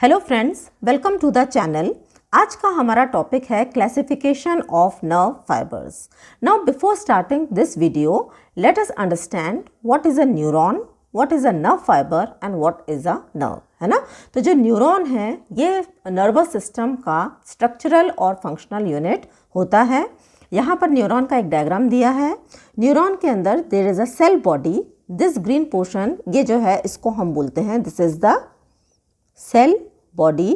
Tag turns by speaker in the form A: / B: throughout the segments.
A: Hello friends, welcome to the channel. आज का हमारा टॉपिक है classification of nerve fibres. Now before starting this video let us understand what is a neuron, what is a nerve fibre and what is a nerve, है ना। तो जो neuron है ये नर्वस सिस्टम का स्ट्रक्चरल और functional unit होता है। यहाँ पर न्यूरॉन का एक डायग्राम दिया है। न्यूरॉन के अंदर there is a cell body. This green portion ये जो है इसको हम बोलते हैं this is the cell body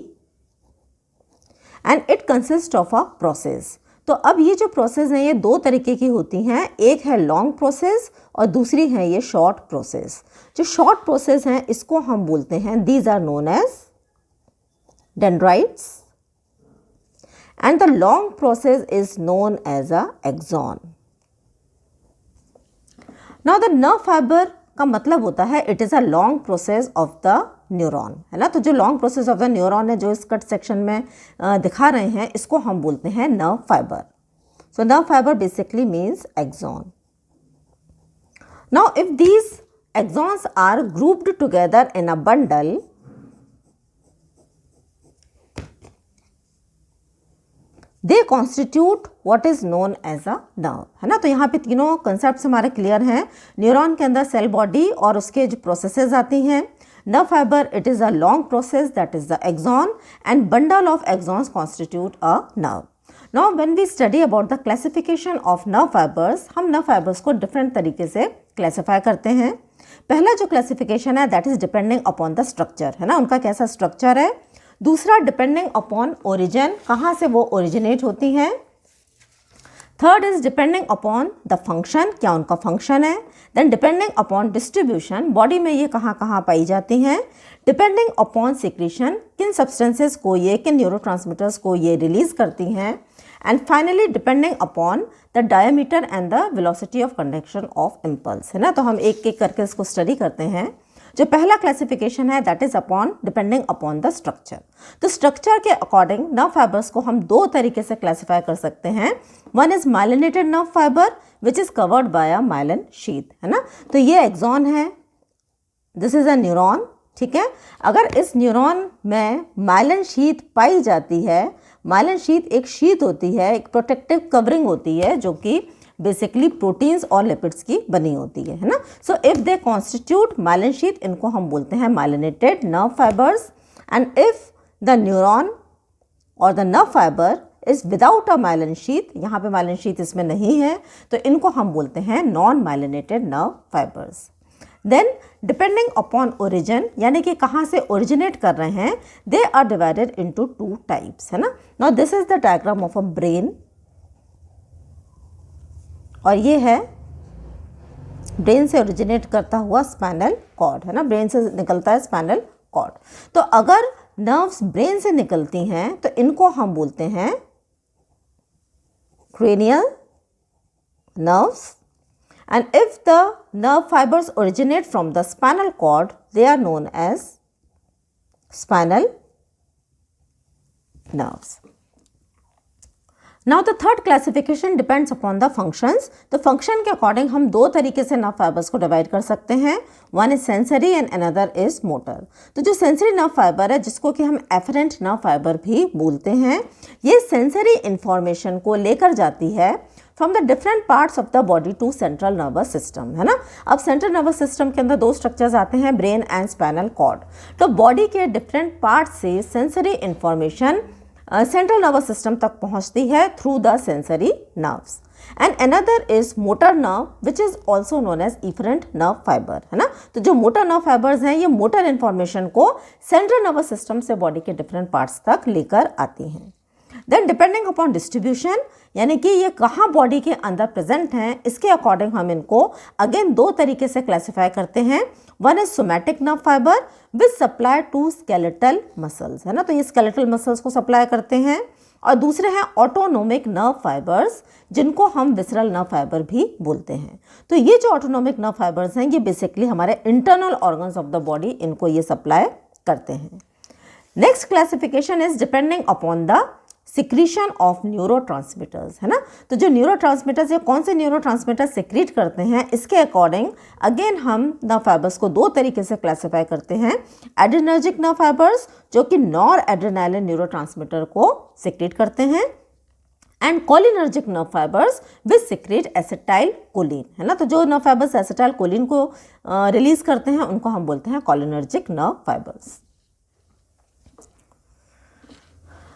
A: and it consist of a process. तो अब ये जो प्रोसेस है ये दो तरीके की होती हैं, एक है लॉन्ग प्रोसेस और दूसरी है ये शॉर्ट प्रोसेस। जो शॉर्ट प्रोसेस हैं इसको हम बोलते हैं these are known as dendrites and the long process is known as a axon. Now the nerve fibre का मतलब होता है it is a long process of the neuron, है ना। तो जो long process of the neuron है जो इस कट सेक्शन में दिखा रहे हैं इसको हम बोलते हैं nerve fibre. So nerve fibre basically means axon. Now if these axons are grouped together in a bundle, they constitute what is known as a nerve, है ना। तो यहाँ पे तीनों कंसेप्ट हमारे क्लियर हैं। न्यूरॉन के अंदर सेल बॉडी और उसके जो प्रोसेसेस आती हैं। Nerve fibre it is a long process that is the axon and bundle of axons constitute a nerve. Now when we study about the classification of nerve fibres, हम nerve fibres को different तरीके से classify करते हैं। पहला जो classification है that is depending upon the structure, है ना, उनका कैसा स्ट्रक्चर है। दूसरा डिपेंडिंग अपॉन ओरिजिन, कहाँ से वो ओरिजिनेट होती हैं। Third is depending upon the function, क्या उनका फंक्शन है। Then depending upon distribution, body में ये कहाँ कहाँ पाई जाती हैं। डिपेंडिंग अपॉन सिक्रीशन, किन सब्सटेंसेस को ये, किन न्यूरोट्रांसमीटर्स को ये रिलीज करती हैं। And finally depending upon the diameter and the velocity of conduction of impulse, है ना। तो हम एक एक करके इसको स्टडी करते हैं। जो पहला क्लासिफिकेशन है that is upon depending upon the structure. तो स्ट्रक्चर के अकॉर्डिंग नर्व फाइबर्स को हम दो तरीके से क्लासिफाई कर सकते हैं। One is myelinated nerve fibre which is covered by a myelin sheath, है ना। तो ये एक्सॉन है, दिस इज अ न्यूरॉन, ठीक है। अगर इस न्यूरॉन में माइलिन शीथ पाई जाती है, माइलिन शीथ एक शीथ होती है, एक प्रोटेक्टिव कवरिंग होती है जो कि बेसिकली प्रोटीन्स और लिपिड्स की बनी होती है ना। So if they constitute myelin sheath, इनको हम बोलते हैं myelinated nerve fibres. And if the neuron or the nerve fibre is without a myelin sheath, यहाँ पे माइलिन शीथ इसमें नहीं है, तो इनको हम बोलते हैं non myelinated nerve fibres. Then depending upon origin, यानी कि कहाँ से ओरिजिनेट कर रहे हैं, they are divided into two types, है ना। Now this is the diagram of a brain और ये है ब्रेन से ओरिजिनेट करता हुआ स्पाइनल कॉर्ड, है ना। ब्रेन से निकलता है स्पाइनल कॉर्ड। तो अगर नर्व्स ब्रेन से निकलती हैं तो इनको हम बोलते हैं cranial nerves, and if the nerve fibers originate from the spinal cord they are known as spinal nerves. Now the third classification depends upon the functions. तो function के according हम दो तरीके से nerve fibers को divide कर सकते हैं। One is sensory and another is motor. तो जो sensory nerve fiber है जिसको कि हम afferent nerve fiber भी बोलते हैं, ये sensory information को लेकर जाती है from the different parts of the body to central nervous system, है ना। अब central nervous system के अंदर दो structures आते हैं, brain and spinal cord। तो body के different parts से sensory information central nervous system तक पहुंचती है through the sensory nerves. And another is motor nerve which is also known as efferent nerve fibre, है ना। तो जो मोटर नर्व फाइबर्स हैं ये मोटर इंफॉर्मेशन को सेंट्रल नर्वस सिस्टम से बॉडी के डिफरेंट पार्ट्स तक लेकर आती हैं। देन डिपेंडिंग अपॉन डिस्ट्रीब्यूशन, यानी कि ये कहाँ बॉडी के अंदर प्रेजेंट हैं, इसके अकॉर्डिंग हम इनको अगेन दो तरीके से क्लासीफाई करते हैं। One is somatic nerve fibre which supply to skeletal muscles, है ना। तो ये स्केलेटल मसल्स को सप्लाई करते हैं। और दूसरे हैं ऑटोनोमिक नर्व फाइबर्स जिनको हम विसरल नर्व फाइबर भी बोलते हैं। तो ये जो ऑटोनोमिक नर्व फाइबर्स हैं ये बेसिकली हमारे internal organs of the body, इनको ये सप्लाई करते हैं। Next classification is depending upon the secretion of neurotransmitters, है ना। तो जो न्यूरोट्रांसमीटर्स या कौन से न्यूरोट्रांसमीटर्स सिक्रीट करते हैं, इसके अकॉर्डिंग अगेन हम नर्व फाइबर्स को दो तरीके से क्लासिफाई करते हैं। एड्रेनर्जिक नर्व फाइबर्स जो कि नॉर एड्रेनालिन न्यूरोट्रांसमीटर को सिक्रीट करते हैं, and cholinergic nerve fibres which secrete acetyl choline, है ना। तो जो नर्व फाइबर्स एसिटाइल कोलिन को रिलीज करते हैं उनको हम बोलते हैं cholinergic nerve fibres.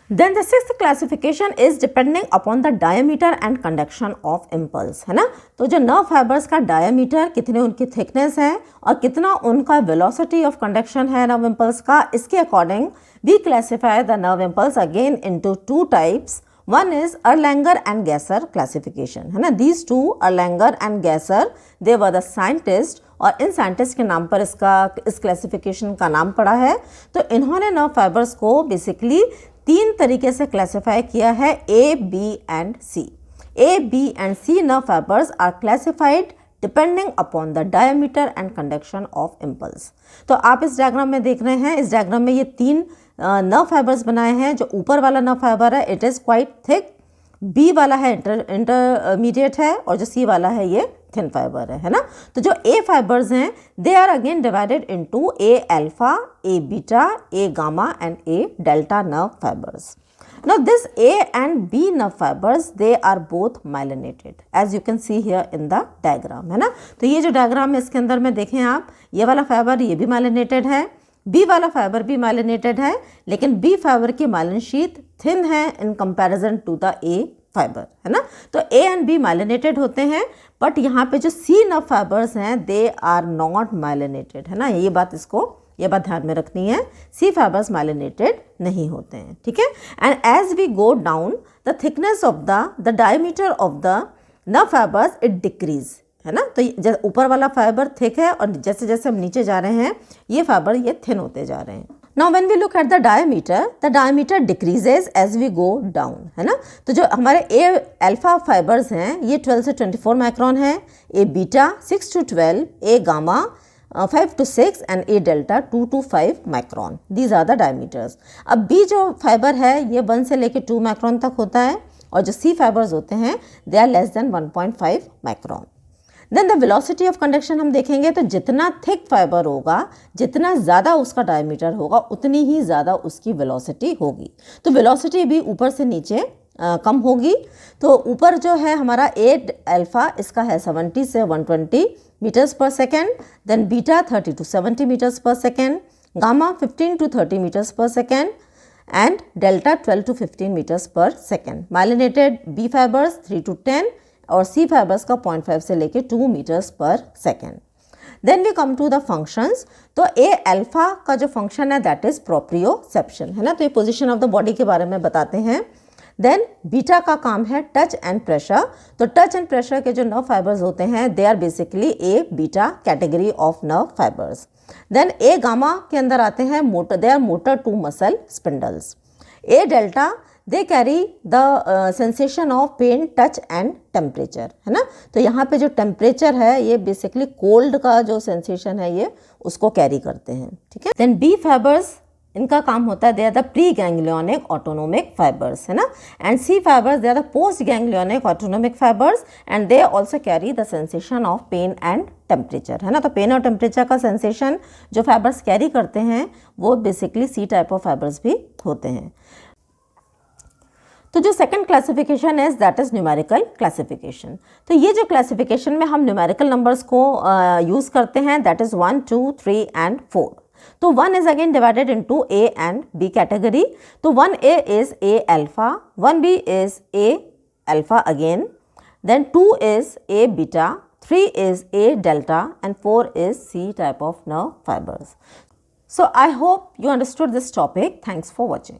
A: Then the sixth classification is depending upon the diameter and conduction of impulse, है ना। तो जो नर्व फाइबर्स का डायमीटर, कितने उनकी थिकनेस है और कितना उनका वेलोसिटी ऑफ कंडक्शन है नर्व इम्पल्स का, इसके according we classify the nerve impulse again into two types. One is Erlanger and Gasser classification, है ना। These two, Erlanger and Gasser, they were the scientists, और इन साइंटिस्ट के नाम पर इस क्लासिफिकेशन का नाम पड़ा है। तो इन्होंने नर्व फाइबर्स को बेसिकली तीन तरीके से क्लासिफाई किया है, A, B and C। A, B and C nerve fibres are classified depending upon the diameter and conduction of impulse. तो आप इस डायग्राम में देख रहे हैं, इस डायग्राम में ये तीन नर्व फाइबर्स बनाए हैं। जो ऊपर वाला नर्व फाइबर है it is quite thick, B वाला है इंटरमीडिएट है, और जो सी वाला है ये थिन फाइबर है ना। तो जो ए फाइबर्स हैं they are again divided into A alpha, A beta, A gamma and A delta nerve fibres. Now this A and B nerve fibers, they are both myelinated as you can see here in the diagram, है ना। तो ये जो diagram है इसके अंदर में देखें आप, ये वाला फाइबर ये भी माइलिनेटेड है, बी वाला फाइबर भी माइलिनेटेड है, लेकिन बी फाइबर की माइलिन शीथ थिन है in comparison to the A fibre, है ना। तो ए एंड बी माइलिनेटेड होते हैं, बट यहाँ पे जो सी नर्व फाइबर्स हैं दे आर नॉट माइलिनेटेड, है ना। ये बात ध्यान में रखनी है, सी फाइबर्स माइलिनेटेड नहीं होते हैं, ठीक है। And as we go down the thickness of the diameter of the nerve fibres it decrease, है ना। तो ऊपर वाला फाइबर थिक है और जैसे जैसे हम नीचे जा रहे हैं ये फाइबर ये थिन होते जा रहे हैं। Now when we look at the diameter decreases as we go down, है ना। तो जो हमारे ए अल्फा फाइबर्स हैं ये 12 से 24 माइक्रोन है, A beta 6 to 12, A gamma 5 to 6 and A delta 2 to 5 micron. These are the diameters. अब बी जो फाइबर है ये 1 से लेकर 2 माइक्रोन तक होता है, और जो सी फाइबर्स होते हैं they are less than 1.5 micron. Then the velocity of conduction हम देखेंगे तो जितना थिक फाइबर होगा, जितना ज़्यादा उसका डायमीटर होगा, उतनी ही ज़्यादा उसकी वेलोसिटी होगी। तो वेलोसिटी भी ऊपर से नीचे कम होगी। तो ऊपर जो है हमारा ए अल्फा इसका है 70 से 120 मीटर्स पर second, then beta 30 to 70 metres पर सेकेंड, गामा 15 to 30 मीटर्स पर second and delta 12 to 15 metres पर second. Myelinated B fibres 3 to 10 और सी फाइबर्स का 0.5 से लेके 2 मीटर्स पर second. Then we come to the functions. तो ए अल्फा का जो फंक्शन है दैट इज प्रोप्रियोसेप्शन, है ना। तो ये पोजीशन ऑफ द बॉडी के बारे में बताते हैं। देन बीटा का काम है टच एंड प्रेशर। तो टच एंड प्रेशर के जो नर्व फाइबर्स होते हैं they are basically A beta category of nerve fibres. Then A gamma के अंदर आते हैं motor, they are motor to muscle spindles. A delta they carry the sensation of pain, touch and temperature, है ना। तो यहाँ पे जो टेम्परेचर है ये बेसिकली कोल्ड का जो सेंसेशन है ये उसको कैरी करते हैं, ठीक है। देन बी फाइबर्स इनका काम होता है they are the pre ganglionic autonomic fibres, है ना। And C fibres they are the post ganglionic autonomic fibres and they also carry the sensation of pain and temperature, है ना। तो पेन और टेम्परेचर का सेंसेशन जो फाइबर्स कैरी करते हैं वो basically C type of fibres भी होते हैं। तो जो सेकंड क्लासिफिकेशन है दैट इज न्यूमेरिकल क्लासिफिकेशन। तो ये जो क्लासिफिकेशन में हम न्यूमेरिकल नंबर्स को यूज़ करते हैं दैट इज़ 1, 2, 3 एंड 4। तो 1 is again divided into A and B category. तो 1A is A alpha, 1B is A alpha again, then 2 is A beta, 3 is A delta and 4 is C type of nerve fibers. So I hope you understood this topic. Thanks for watching.